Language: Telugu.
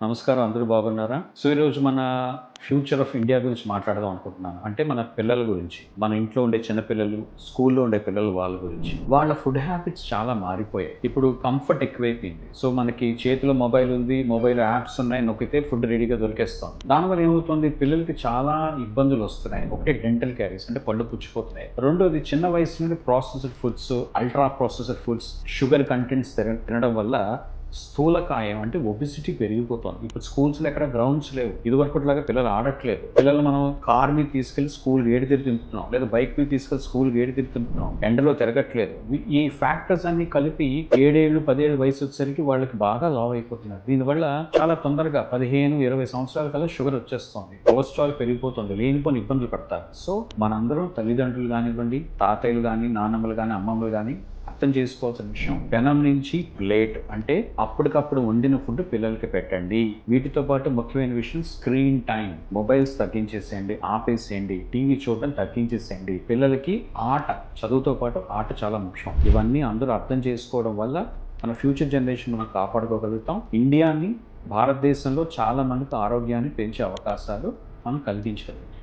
నమస్కారం, అందరూ బాగున్నారా? సో ఈరోజు మన ఫ్యూచర్ ఆఫ్ ఇండియా గురించి మాట్లాడదాం అనుకుంటున్నాను. అంటే మన పిల్లల గురించి, మన ఇంట్లో ఉండే చిన్నపిల్లలు, స్కూల్లో ఉండే పిల్లలు వాళ్ళ గురించి. వాళ్ళ ఫుడ్ హ్యాబిట్స్ చాలా మారిపోయాయి. ఇప్పుడు కంఫర్ట్ ఎక్కువైపోయింది. సో మనకి చేతిలో మొబైల్ ఉంది, మొబైల్ యాప్స్ ఉన్నాయి, నొక్కితే ఫుడ్ రెడీగా దొరికేస్తాం. దానివల్ల ఏమవుతుంది, పిల్లలకి చాలా ఇబ్బందులు వస్తున్నాయి. ఒకటి డెంటల్ క్యారీస్, అంటే పళ్ళు పుచ్చిపోతున్నాయి. రెండోది, చిన్న వయసు నుండి processed foods, ultra processed foods, sugar contents తినడం వల్ల స్థూలకాయం అంటే ఒబిసిటీ పెరిగిపోతుంది. ఇప్పుడు స్కూల్స్లో ఎక్కడ గ్రౌండ్స్ లేవు. ఇదివరకులాగా పిల్లలు ఆడట్లేదు. పిల్లలు మనం కార్ మీద తీసుకెళ్లి స్కూల్ గేటు తిరుగుతున్నాం, లేదా బైక్ మీద తీసుకెళ్లి స్కూల్ గేటు తిరుగుతున్నాం, ఎండలో తిరగట్లేదు. ఈ ఫ్యాక్టర్స్ అన్ని కలిపి 7 ఏళ్ళు 10 ఏళ్ళు వయసు వచ్చేసరికి వాళ్ళకి బాగా లావ్ అయిపోతున్నారు. దీనివల్ల చాలా తొందరగా 15-20 సంవత్సరాల కల్లా షుగర్ వచ్చేస్తుంది, కొలెస్ట్రాల్ పెరిగిపోతుంది, లేనిపోని ఇబ్బందులు పడతారు. సో మనందరం తల్లిదండ్రులు కానివ్వండి, తాతయ్యలు కానీ, నాన్నమ్మలు కానీ, అమ్మమ్మలు కానీ అర్థం చేసుకోవాల్సిన విషయం, పెనం నుంచి ప్లేట్ అంటే అప్పటికప్పుడు వండిన ఫుడ్ పిల్లలకి పెట్టండి. వీటితో పాటు ముఖ్యమైన విషయం, స్క్రీన్ టైం, మొబైల్స్ తగ్గించేసేయండి, ఆపేసేయండి, టీవీ చూడడం తగ్గించేసేయండి. పిల్లలకి ఆట, చదువుతో పాటు ఆట చాలా ముఖ్యం. ఇవన్నీ అందరూ అర్థం చేసుకోవడం వల్ల మన ఫ్యూచర్ జనరేషన్ మనం కాపాడుకోగలుగుతాం. ఇండియాని, భారతదేశంలో చాలా మందికి ఆరోగ్యాన్ని పెంచే అవకాశాలు మనం కలిగించగలుగుతాం.